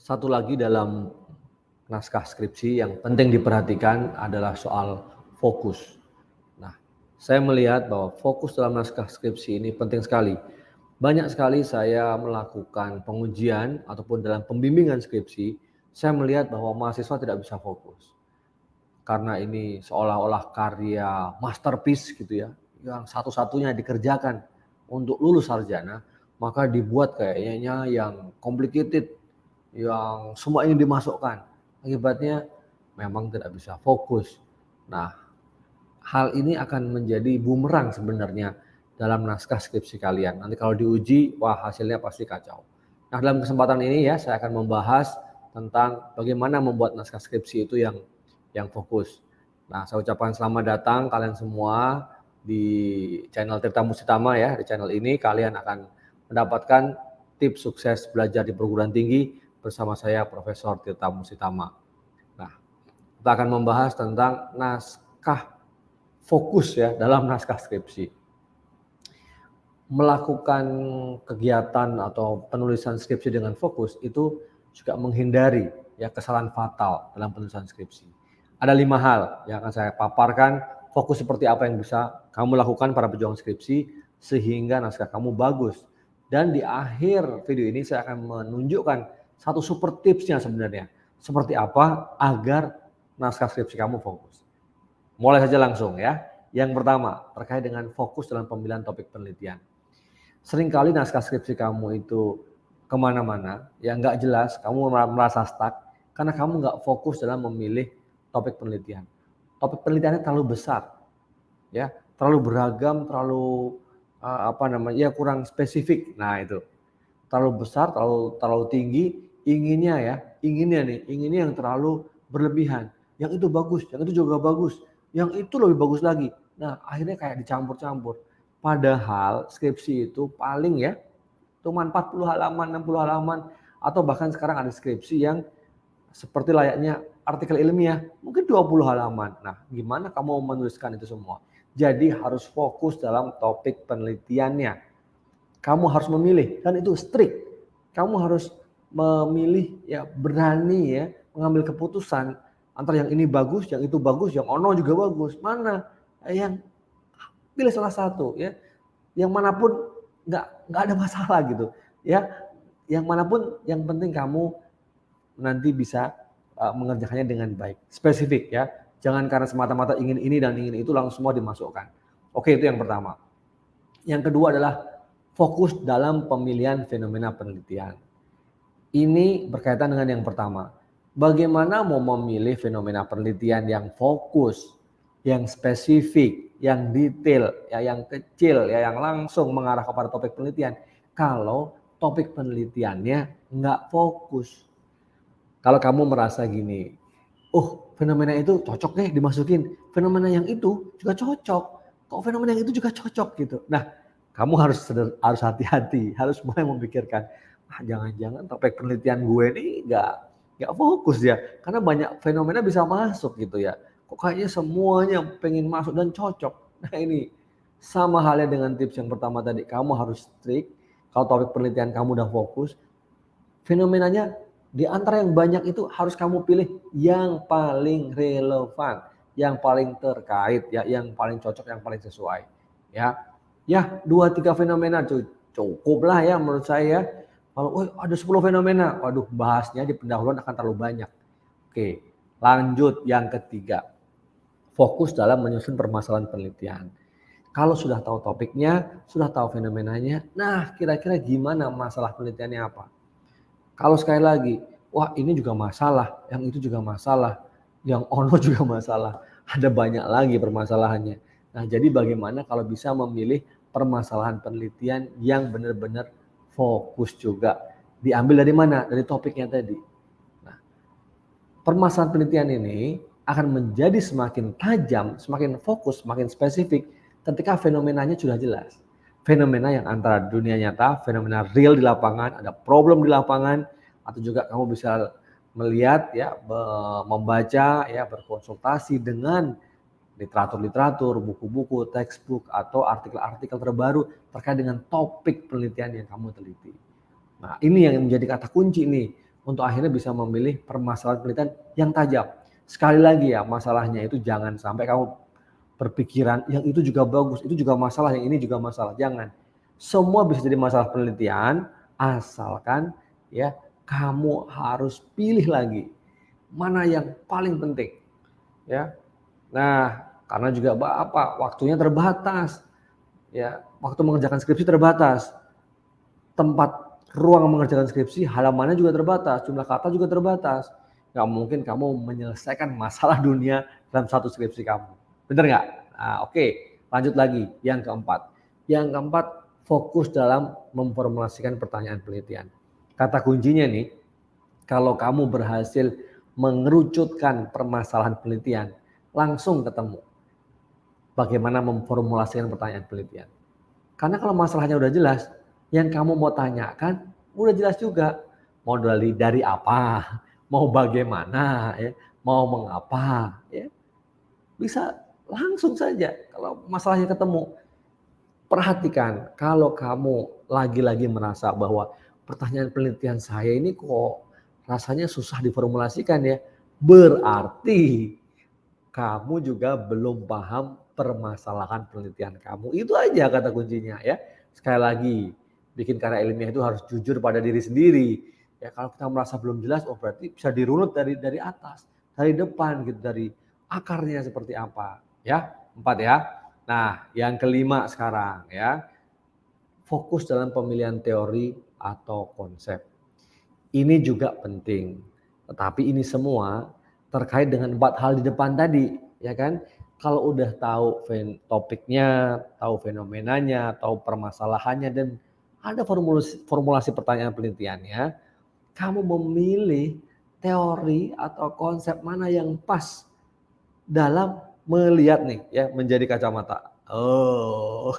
Satu lagi dalam naskah skripsi yang penting diperhatikan adalah soal fokus. Nah, saya melihat bahwa fokus dalam naskah skripsi ini penting sekali. Banyak sekali saya melakukan pengujian ataupun dalam pembimbingan skripsi, saya melihat bahwa mahasiswa tidak bisa fokus. Karena ini seolah-olah karya masterpiece gitu ya, yang satu-satunya dikerjakan untuk lulus sarjana, maka dibuat kayaknya yang complicated, yang semua ini dimasukkan. Akibatnya memang tidak bisa fokus. Nah, hal ini akan menjadi bumerang sebenarnya dalam naskah skripsi kalian. Nanti kalau diuji, wah hasilnya pasti kacau. Nah, dalam kesempatan ini ya saya akan membahas tentang bagaimana membuat naskah skripsi itu yang fokus. Nah, saya ucapkan selamat datang kalian semua di channel Tirta Musitama ya. Di channel ini kalian akan mendapatkan tips sukses belajar di perguruan tinggi bersama saya Profesor Tirta Musitama. Nah, kita akan membahas tentang naskah fokus ya dalam naskah skripsi. Melakukan kegiatan atau penulisan skripsi dengan fokus itu juga menghindari ya kesalahan fatal dalam penulisan skripsi. Ada 5 hal yang akan saya paparkan, fokus seperti apa yang bisa kamu lakukan para pejuang skripsi sehingga naskah kamu bagus. Dan di akhir video ini saya akan menunjukkan satu super tipsnya sebenarnya. Seperti apa agar naskah skripsi kamu fokus. Mulai saja langsung ya. Yang pertama, terkait dengan fokus dalam pemilihan topik penelitian. Seringkali naskah skripsi kamu itu kemana-mana, ya nggak jelas, kamu merasa stuck, karena kamu nggak fokus dalam memilih topik penelitian. Topik penelitiannya terlalu besar, ya, terlalu beragam, terlalu ya kurang spesifik. Nah itu, terlalu besar, terlalu tinggi, inginnya yang terlalu berlebihan. Yang itu bagus, yang itu juga bagus, yang itu lebih bagus lagi. Nah akhirnya kayak dicampur-campur. Padahal skripsi itu paling ya cuma 40 halaman, 60 halaman, atau bahkan sekarang ada skripsi yang seperti layaknya artikel ilmiah, mungkin 20 halaman. Nah, gimana kamu menuliskan itu semua? Jadi harus fokus dalam topik penelitiannya. Kamu harus memilih, dan itu strict. Kamu harus memilih ya, berani ya mengambil keputusan antara yang ini bagus, yang itu bagus, yang ono juga bagus. Mana yang pilih salah satu ya, yang manapun nggak ada masalah gitu ya, yang manapun yang penting kamu nanti bisa mengerjakannya dengan baik, spesifik ya, jangan karena semata-mata ingin ini dan ingin itu langsung semua dimasukkan. Oke, itu yang pertama. Yang kedua adalah fokus dalam pemilihan fenomena penelitian. Ini berkaitan dengan yang pertama. Bagaimana mau memilih fenomena penelitian yang fokus, yang spesifik, yang detail, ya, yang kecil, ya, yang langsung mengarah kepada topik penelitian. Kalau topik penelitiannya nggak fokus. Kalau kamu merasa gini, oh fenomena itu cocok deh dimasukin, fenomena yang itu juga cocok, kok fenomena yang itu juga cocok gitu. Nah, kamu harus hati-hati, harus mulai memikirkan, jangan-jangan topik penelitian gue ini nggak fokus ya, karena banyak fenomena bisa masuk gitu ya. Kok kayaknya semuanya pengen masuk dan cocok. Nah ini sama halnya dengan tips yang pertama tadi, kamu harus strict. Kalau topik penelitian kamu udah fokus, fenomenanya di antara yang banyak itu harus kamu pilih yang paling relevan, yang paling terkait, ya, yang paling cocok, yang paling sesuai. Ya, 2-3 fenomena cukup lah ya menurut saya. Kalau ada 10 fenomena, waduh bahasnya di pendahuluan akan terlalu banyak. Oke, lanjut yang ketiga. Fokus dalam menyusun permasalahan penelitian. Kalau sudah tahu topiknya, sudah tahu fenomenanya, nah kira-kira gimana masalah penelitiannya apa? Kalau sekali lagi, wah ini juga masalah, yang itu juga masalah, yang ono juga masalah, ada banyak lagi permasalahannya. Nah jadi bagaimana kalau bisa memilih permasalahan penelitian yang benar-benar fokus juga. Diambil dari mana? Dari topiknya tadi. Nah, permasalahan penelitian ini akan menjadi semakin tajam, semakin fokus, semakin spesifik ketika fenomenanya sudah jelas. Fenomena yang antara dunia nyata, fenomena real di lapangan, ada problem di lapangan, atau juga kamu bisa melihat ya, membaca ya, berkonsultasi dengan literatur-literatur, buku-buku, textbook, atau artikel-artikel terbaru terkait dengan topik penelitian yang kamu teliti. Nah ini yang menjadi kata kunci nih untuk akhirnya bisa memilih permasalahan penelitian yang tajam. Sekali lagi ya, masalahnya itu jangan sampai kamu berpikiran yang itu juga bagus, itu juga masalah, yang ini juga masalah. Jangan. Semua bisa jadi masalah penelitian, asalkan ya kamu harus pilih lagi mana yang paling penting. Ya. Nah, karena juga apa? Waktunya terbatas. Ya, waktu mengerjakan skripsi terbatas. Tempat ruang mengerjakan skripsi, halamannya juga terbatas, jumlah kata juga terbatas. Nggak mungkin kamu menyelesaikan masalah dunia dalam satu skripsi kamu. Bener nggak? Nah, oke. Lanjut lagi, yang keempat. Yang keempat, fokus dalam memformulasikan pertanyaan penelitian. Kata kuncinya nih, kalau kamu berhasil mengerucutkan permasalahan penelitian, langsung ketemu bagaimana memformulasikan pertanyaan penelitian. Karena kalau masalahnya udah jelas, yang kamu mau tanyakan udah jelas juga. Mau dari apa, mau bagaimana, ya, mau mengapa, ya. Bisa langsung saja kalau masalahnya ketemu. Perhatikan kalau kamu lagi-lagi merasa bahwa pertanyaan penelitian saya ini kok rasanya susah diformulasikan ya. Berarti kamu juga belum paham permasalahan penelitian kamu. Itu aja kata kuncinya ya. Sekali lagi, bikin karya ilmiah itu harus jujur pada diri sendiri. Ya kalau kita merasa belum jelas, oh berarti bisa dirunut dari atas, dari depan gitu, dari akarnya seperti apa. Ya, 4 ya. Nah, yang kelima sekarang ya, fokus dalam pemilihan teori atau konsep. Ini juga penting. Tetapi ini semua terkait dengan 4 hal di depan tadi, ya kan? Kalau udah tahu topiknya, tahu fenomenanya, tahu permasalahannya dan ada formulasi pertanyaan penelitiannya, kamu memilih teori atau konsep mana yang pas dalam melihat nih ya, menjadi kacamata. Oh,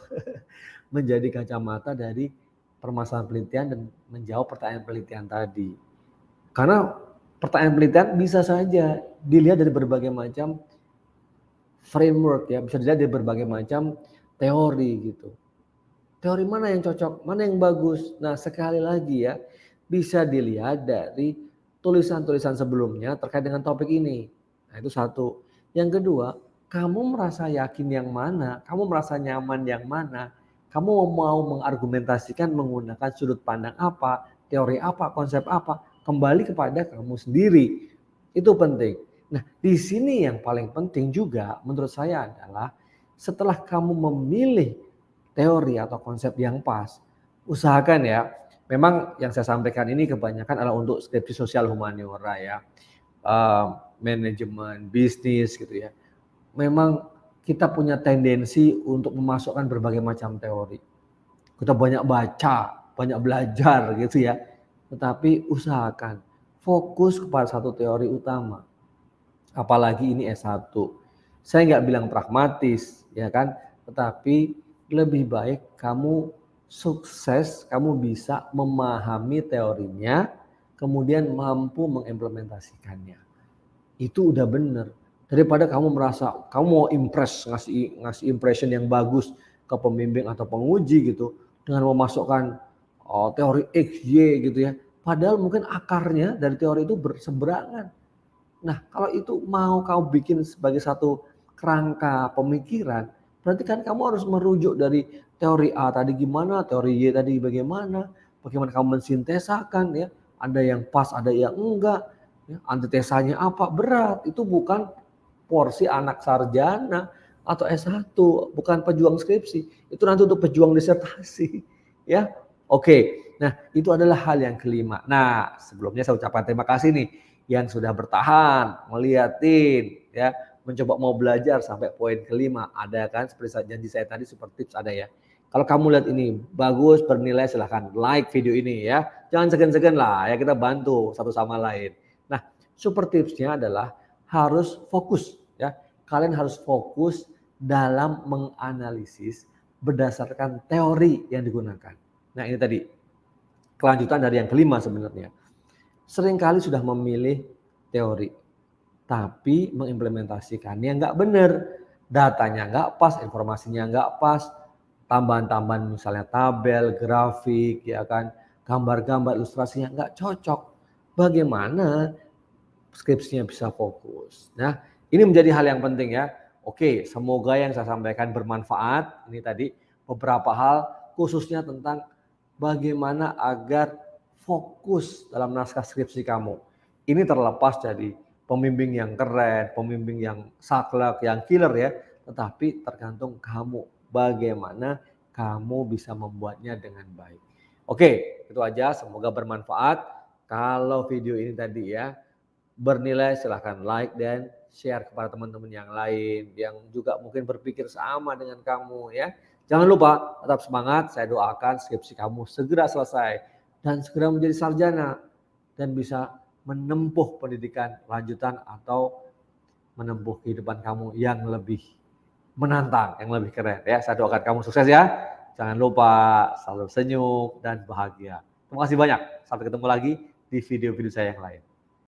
menjadi kacamata dari permasalahan penelitian dan menjawab pertanyaan penelitian tadi. Karena pertanyaan penelitian bisa saja dilihat dari berbagai macam framework ya, bisa dilihat dari berbagai macam teori gitu. Teori mana yang cocok, mana yang bagus. Nah, sekali lagi ya, bisa dilihat dari tulisan-tulisan sebelumnya terkait dengan topik ini. Nah, itu satu. Yang kedua, kamu merasa yakin yang mana, kamu merasa nyaman yang mana, kamu mau mengargumentasikan menggunakan sudut pandang apa, teori apa, konsep apa, kembali kepada kamu sendiri. Itu penting. Nah, di sini yang paling penting juga menurut saya adalah setelah kamu memilih teori atau konsep yang pas, usahakan ya, memang yang saya sampaikan ini kebanyakan adalah untuk skripsi sosial humaniora ya, manajemen, bisnis gitu ya. Memang kita punya tendensi untuk memasukkan berbagai macam teori. Kita banyak baca, banyak belajar gitu ya. Tetapi usahakan fokus kepada satu teori utama. Apalagi ini S1. Saya nggak bilang pragmatis, ya kan? Tetapi lebih baik kamu sukses, kamu bisa memahami teorinya, kemudian mampu mengimplementasikannya. Itu udah bener. Daripada kamu merasa kamu mau impress, ngasih impression yang bagus ke pembimbing atau penguji gitu dengan memasukkan teori X, Y gitu ya. Padahal mungkin akarnya dari teori itu berseberangan. Nah, kalau itu mau kamu bikin sebagai satu kerangka pemikiran, berarti kan kamu harus merujuk dari teori A tadi gimana, teori Y tadi bagaimana, bagaimana kamu mensintesakan ya, ada yang pas, ada yang enggak, ya, antitesanya apa, berat. Itu bukan porsi anak sarjana atau S1, bukan pejuang skripsi. Itu nanti untuk pejuang disertasi, ya. Oke. Nah, itu adalah hal yang kelima. Nah, sebelumnya saya ucapkan terima kasih nih yang sudah bertahan, ngeliatin, ya, mencoba mau belajar sampai poin kelima. Ada kan seperti janji saya tadi super tips ada ya. Kalau kamu lihat ini bagus, bernilai silahkan like video ini ya. Jangan segan-segan lah ya, kita bantu satu sama lain. Nah, super tipsnya adalah harus fokus ya. Kalian harus fokus dalam menganalisis berdasarkan teori yang digunakan. Nah, ini tadi kelanjutan dari yang kelima sebenarnya. Seringkali sudah memilih teori, tapi mengimplementasikannya nggak benar. Datanya nggak pas, informasinya nggak pas, tambahan-tambahan misalnya tabel, grafik, ya kan, gambar-gambar, ilustrasinya nggak cocok. bagaimana skripsinya bisa fokus. Nah, ini menjadi hal yang penting ya. Oke, semoga yang saya sampaikan bermanfaat. Ini tadi beberapa hal khususnya tentang bagaimana agar fokus dalam naskah skripsi kamu. Ini terlepas dari pembimbing yang keren, pembimbing yang saklek, yang killer ya, tetapi tergantung kamu bagaimana kamu bisa membuatnya dengan baik. Oke, itu aja, semoga bermanfaat. Kalau video ini tadi ya bernilai, silahkan like dan share kepada teman-teman yang lain yang juga mungkin berpikir sama dengan kamu ya. Jangan lupa tetap semangat, saya doakan skripsi kamu segera selesai dan segera menjadi sarjana dan bisa menempuh pendidikan lanjutan atau menempuh kehidupan kamu yang lebih menantang, yang lebih keren ya. Saya doakan kamu sukses ya. Jangan lupa selalu senyum dan bahagia. Terima kasih banyak. Sampai ketemu lagi di video-video saya yang lain.